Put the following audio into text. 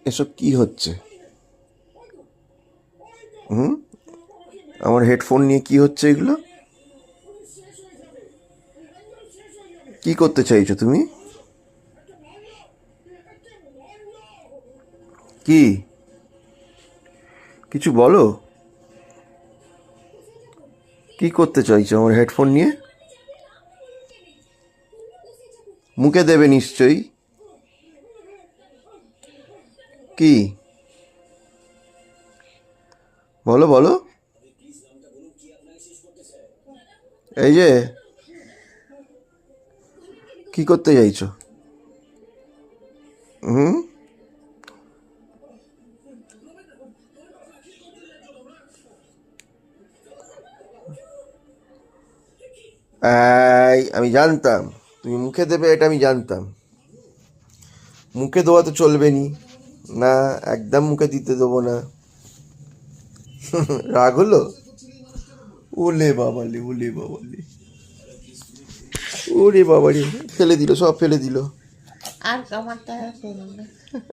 এসব কি হচ্ছে? হুম, আমার হেডফোন নিয়ে কি হচ্ছে এগুলো? কি করতে চাইছো তুমি? কি কিছু বলো? কি করতে চাইছো আমার হেডফোন নিয়ে? মুখে দেবে নিশ্চয়ই। কি? বলো বলো। এই যে, কি করতে চাইছো? হুম। আমি জানতাম তুমি মুখে দেবে, এটা আমি জানতাম। মুখে দেওয়া তো চলবে নি। না, একদম মুখে দিতে দেবো না। রাগ হলো? ওলে বাবালে, ওলে বাবালে, ওরে বাবারে, ফেলে দিল, সব ফেলে দিল। আর কামারটা ফেলবে।